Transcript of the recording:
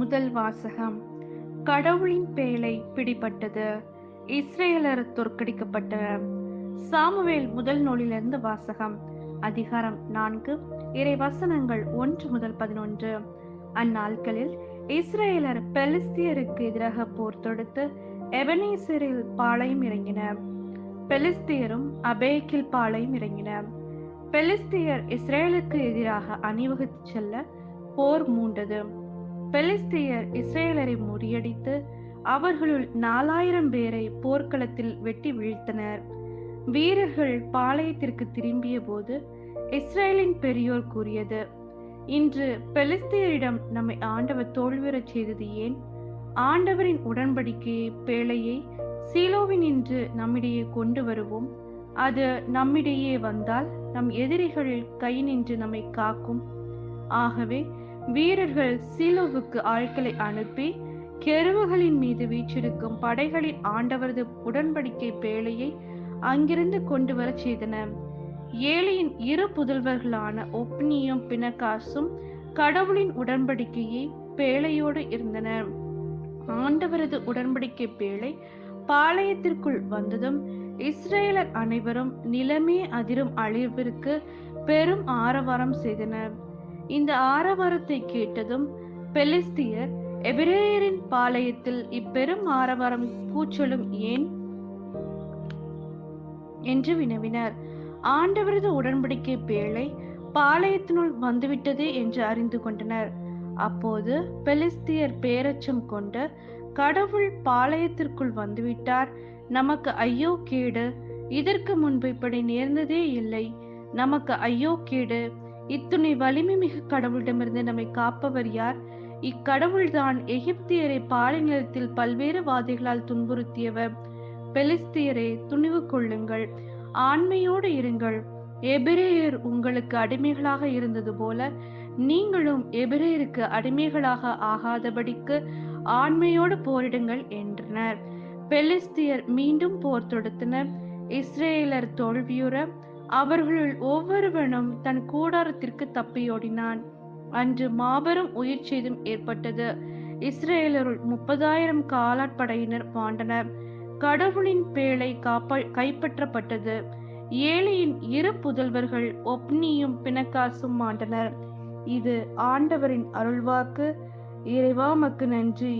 முதல் வாசகம். கடவுளின் பேழை பிடிபட்டது. இஸ்ரேலர் தோற்கடிக்கப்பட்டனர். சாமுவேல் முதல் நூலிலிருந்து வாசகம். அதிகாரம் 4, இறை வசனங்கள் 1 முதல் 11. அந்நாட்களில் இஸ்ரேலர் பெலிஸ்தியருக்கு எதிராக போர் தொடுத்து எபனேசரில் பாளையம் இறங்கினர். பெலிஸ்தியரும் அபேக்கில் பாளையம் இறங்கினர். பெலிஸ்தியர் இஸ்ரேலுக்கு எதிராக அணிவகுத்து செல்ல போர் மூண்டது. பெலிஸ்தியர் இஸ்ரேலரை முறியடித்து அவர்களுள் 4000 பேரை போர்க்களத்தில் வெட்டி வீழ்த்தனர். வீரர்கள் பாளையத்திற்கு திரும்பிய போது இஸ்ரேலின் பெரியோர் கூறியது: இன்று பெலிஸ்தியரிடம் நம்மை ஆண்டவர் தோல்வியுறச் செய்தது ஏன்? ஆண்டவரின் உடன்படிக்கையை பேழையை சீலோவினின்று நம்மிடையே கொண்டு வருவோம். அது நம்மிடையே வந்தால் நம் எதிரிகள் கை நின்று நம்மை காக்கும். ஆகவே வீரர்கள் சீலோவுக்கு ஆட்களை அனுப்பி கெருவுகளின் மீது வீற்றிருக்கும் படைகளின் ஆண்டவரது உடன்படிக்கை பேழையை அங்கிருந்து கொண்டு வரச் செய்தனர். ஏலியின் 2 புதல்வர்களான ஒப்னியும் பினகாசும் கடவுளின் உடன்படிக்கையை பேழையோடு இருந்தனர். ஆண்டவரது உடன்படிக்கை பேழை பாளையத்திற்குள் வந்ததும் இஸ்ரேலர் அனைவரும் நிலமே அதிரும் அளவிற்கு பெரும் ஆரவாரம் செய்தனர். இந்த ஆரவாரத்தை கேட்டதும் பெலிஸ்தியர் எபிரேயரின் பாளையத்தில் இப்பெரும் ஆரவாரம் கூச்சலும் ஏன் என்று வினவினர். ஆண்டவரது உடன்படிக்கை பேழை பாளையத்தினுள் வந்துவிட்டது என்று அறிந்து கொண்டனர். அப்போது பெலிஸ்தியர் பேரச்சம் கொண்டு, கடவுள் பாளையத்திற்குள் வந்துவிட்டார், நமக்கு ஐயோ கேடு, இதற்கு முன்பு இப்படி நேர்ந்ததே இல்லை, நமக்கு ஐயோ கேடு, இத்துணை வலிமை மிகு கடவுளிடமிருந்து நம்மை காப்பவர் யார்? இக்கடவுள்தான் எகிப்தியரை பாலை நிலத்தில் பல்வேறு வாதைகளால் துன்புறுத்தியவர். பெலிஸ்தியரே, துணிவு கொள்ளுங்கள், ஆண்மையோடு இருங்கள். எபிரேயர் உங்களுக்கு அடிமைகளாக இருந்தது போல நீங்களும் எபிரேயருக்கு அடிமைகளாக ஆகாதபடிக்கு ஆண்மையோடு போரிடுங்கள் என்றனர். பெலிஸ்தியர் மீண்டும் போர் தொடுத்தனர். இஸ்ரேலர் தோல்வியுற அவர்களுள் ஒவ்வொருவனும் தன் கூடாரத்திற்கு தப்பியோடினான். அன்று மாபெரும் உயிர் சேதம் ஏற்பட்டது. இஸ்ரேலருள் 30,000 காலாட்படையினர் மாண்டனர். கடவுளின் பேழை கைப்பற்றப்பட்டது. ஏலியின் 2 புதல்வர்கள் ஒப்னியும் பினகாசும் மாண்டனர். இது ஆண்டவரின் அருள்வாக்கு. இறைவா, மக்கு நன்றி.